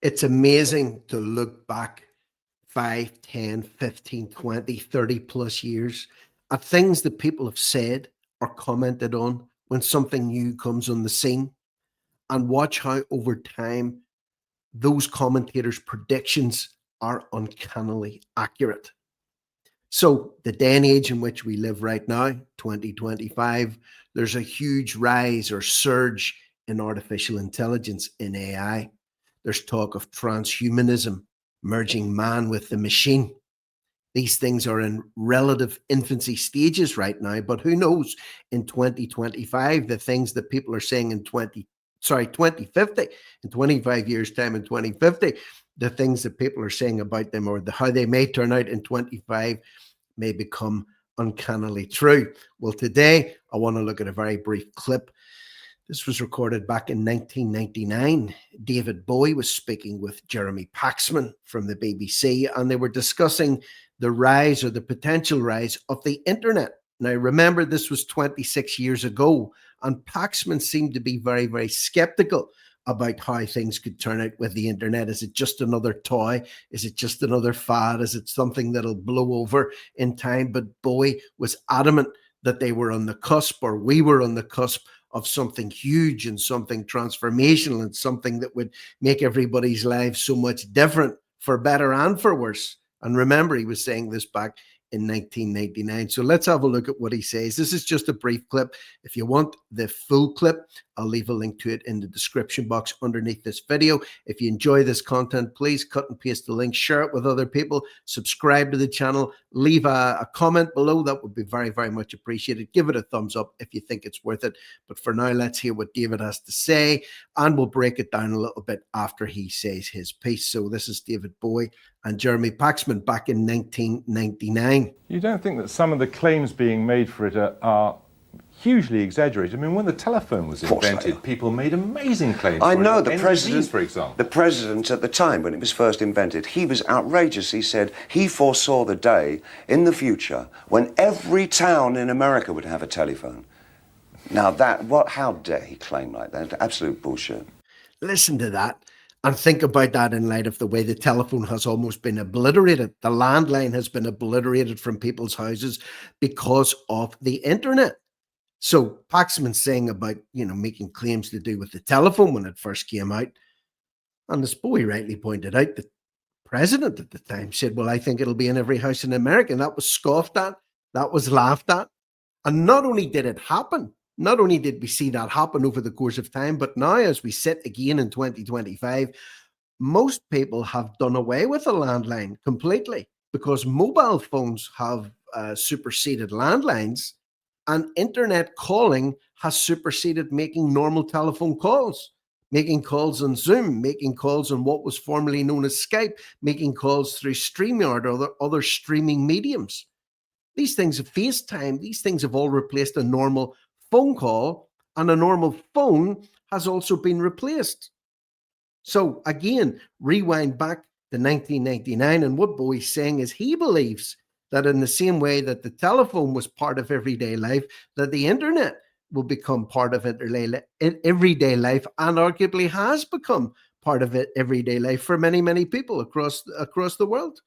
It's amazing to look back 5, 10, 15, 20, 30 plus years at things that people have said or commented on when something new comes on the scene, and watch how over time those commentators' predictions are uncannily accurate. So, the day and age in which we live right now, 2025, there's a huge rise or surge in artificial intelligence in AI. There's talk of transhumanism, merging man with the machine. These things are in relative infancy stages right now, but who knows in 2025, the things that people are saying in 2050, in 25 years' time in 2050, the things that people are saying about them or how they may turn out in 25 may become uncannily true. Well, today I want to look at a very brief clip. This was recorded back in 1999. David Bowie was speaking with Jeremy Paxman from the BBC, and they were discussing the rise or the potential rise of the internet. Now, remember, this was 26 years ago, and Paxman seemed to be very, very skeptical about how things could turn out with the internet. Is it just another toy? Is it just another fad? Is it something that'll blow over in time? But Bowie was adamant that they were on the cusp, or we were on the cusp of something huge and something transformational and something that would make everybody's lives so much different, for better and for worse. And remember, he was saying this back in 1999. So let's have a look at what he says. This is just a brief clip. If you want the full clip, I'll leave a link to it in the description box underneath this video. If you enjoy this content, please cut and paste the link, share it with other people, subscribe to the channel, leave a comment below. That would be very, very much appreciated. Give it a thumbs up if you think it's worth it. But for now, let's hear what David has to say, and we'll break it down a little bit after he says his piece. So this is David Bowie and Jeremy Paxman back in 1999. You don't think that some of the claims being made for it are hugely exaggerated? I mean, when the telephone was invented, people made amazing claims. I know the president, for example. The president at the time when it was first invented, he was outrageous. He said he foresaw the day in the future when every town in America would have a telephone. Now how dare he claim like that? Absolute bullshit. Listen to that. And think about that in light of the way the telephone has almost been obliterated. The landline has been obliterated from people's houses because of the internet. So Paxman's saying about, making claims to do with the telephone when it first came out. And as Bowie rightly pointed out, the president at the time said, well, I think it'll be in every house in America. And that was scoffed at. That was laughed at. And not only did it happen, not only did we see that happen over the course of time, but now as we sit again in 2025, most people have done away with the landline completely because mobile phones have superseded landlines, and internet calling has superseded making normal telephone calls, making calls on Zoom, making calls on what was formerly known as Skype, making calls through StreamYard or other streaming mediums. These things have FaceTime, these things have all replaced a normal phone call, and a normal phone has also been replaced. So again, rewind back to 1999, and what Bowie's saying is he believes that in the same way that the telephone was part of everyday life, that the internet will become part of everyday life, and arguably has become part of everyday life for many, many people across the world.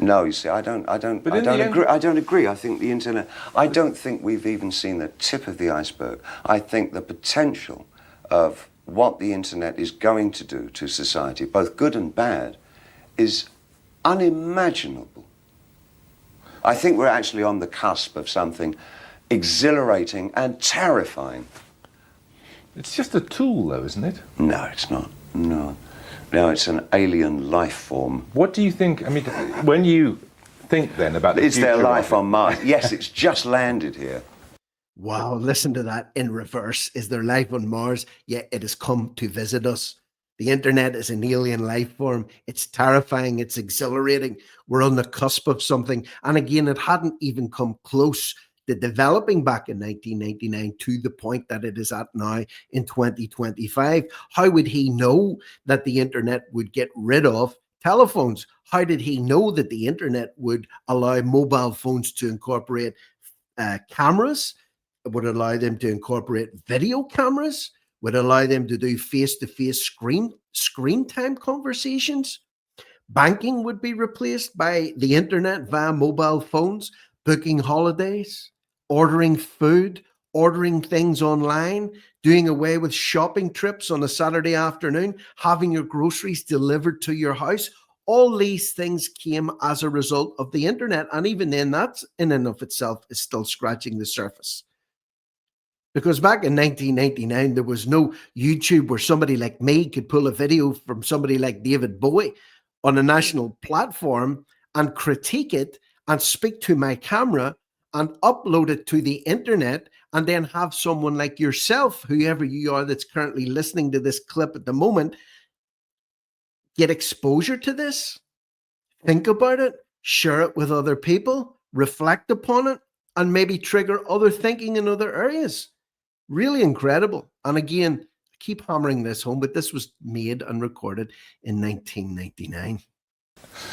No, you see, I don't agree. I think the internet, I don't think we've even seen the tip of the iceberg. I think the potential of what the internet is going to do to society, both good and bad, is unimaginable. I think we're actually on the cusp of something exhilarating and terrifying. It's just a tool, though, isn't it? No, it's not. No. No, it's an alien life form. What do you think? I mean, when you think then about the Is there future life on Mars? Yes, it's just landed here. Wow, listen to that in reverse. Is there life on Mars? Yeah, it has come to visit us. The internet is an alien life form. It's terrifying. It's exhilarating. We're on the cusp of something. And again, it hadn't even come close to developing back in 1999 to the point that it is at now in 2025. How would he know that the internet would get rid of telephones? How did he know that the internet would allow mobile phones to incorporate cameras? It would allow them to incorporate video cameras? would allow them to do face-to-face screen time conversations. Banking would be replaced by the internet via mobile phones, booking holidays, ordering food, ordering things online, doing away with shopping trips on a Saturday afternoon, having your groceries delivered to your house. All these things came as a result of the internet. And even then, that in and of itself is still scratching the surface. Because back in 1999, there was no YouTube where somebody like me could pull a video from somebody like David Bowie on a national platform and critique it and speak to my camera and upload it to the internet, and then have someone like yourself, whoever you are that's currently listening to this clip at the moment, get exposure to this, think about it, share it with other people, reflect upon it, and maybe trigger other thinking in other areas. Really incredible. And again, I keep hammering this home, but this was made and recorded in 1999.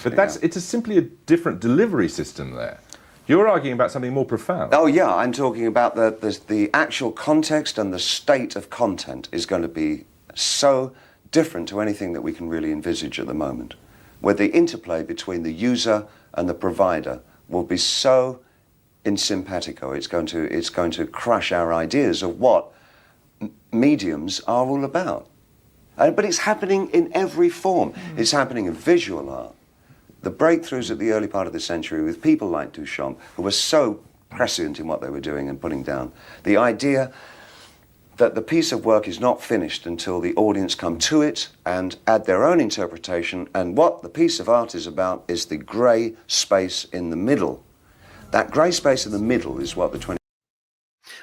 But it's simply a different delivery system there. You're arguing about something more profound. Oh yeah, I'm talking about the actual context, and the state of content is going to be so different to anything that we can really envisage at the moment, where the interplay between the user and the provider will be so in simpatico. It's going to crush our ideas of what mediums are all about. But it's happening in every form. It's happening in visual art. The breakthroughs at the early part of the century with people like Duchamp, who were so prescient in what they were doing and putting down. The idea that the piece of work is not finished until the audience come to it and add their own interpretation, and what the piece of art is about is the grey space in the middle. That grey space in the middle is what the 20...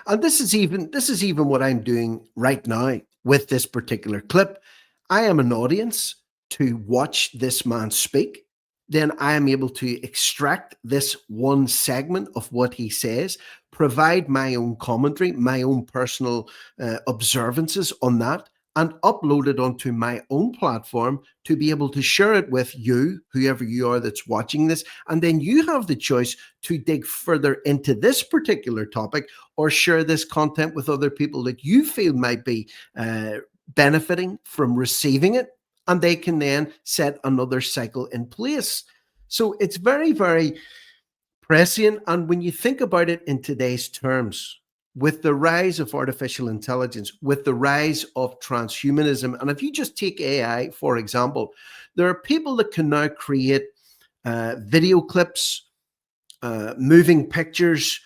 And this is even what I'm doing right now with this particular clip. I am an audience to watch this man speak. Then I am able to extract this one segment of what he says, provide my own commentary, my own personal observances on that, and upload it onto my own platform to be able to share it with you, whoever you are that's watching this. And then you have the choice to dig further into this particular topic or share this content with other people that you feel might be benefiting from receiving it. And they can then set another cycle in place. So it's very, very prescient. And when you think about it in today's terms, with the rise of artificial intelligence, with the rise of transhumanism, and if you just take AI, for example, there are people that can now create video clips, moving pictures,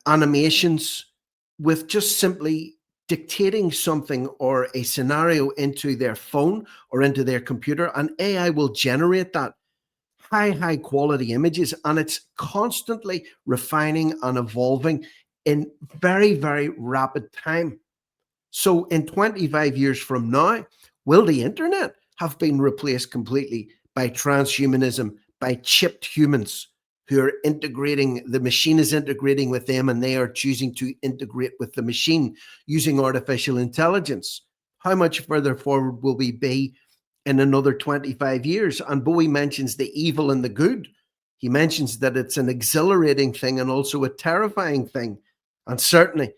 animations, with just simply dictating something or a scenario into their phone or into their computer, and AI will generate that high quality images, and it's constantly refining and evolving in very, very rapid time. So in 25 years from now, will the internet have been replaced completely by transhumanism, by chipped humans who are integrating, the machine is integrating with them, and they are choosing to integrate with the machine using artificial intelligence? How much further forward will we be in another 25 years? And Bowie mentions the evil and the good. He mentions that it's an exhilarating thing and also a terrifying thing. And certainly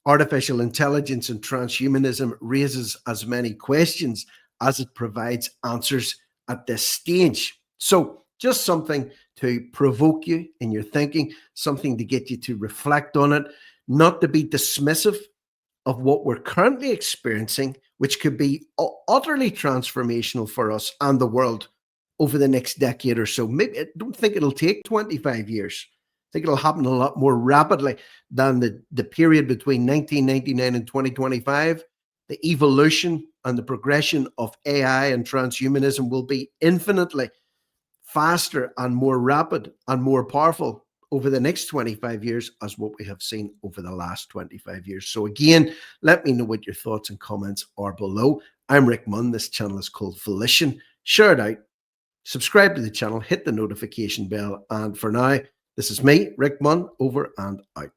artificial intelligence and transhumanism raises as many questions as it provides answers at this stage. So just something to provoke you in your thinking, something to get you to reflect on it, not to be dismissive of what we're currently experiencing, which could be utterly transformational for us and the world over the next decade or so. Maybe I don't think it'll take 25 years. I think it'll happen a lot more rapidly than the period between 1999 and 2025. The evolution and the progression of AI and transhumanism will be infinitely faster and more rapid and more powerful over the next 25 years as what we have seen over the last 25 years. So again, let me know what your thoughts and comments are below. I'm Rick Munn. This channel is called Volition. Share it out. Subscribe to the channel. Hit the notification bell. And for now, this is me, Rick Munn, over and out.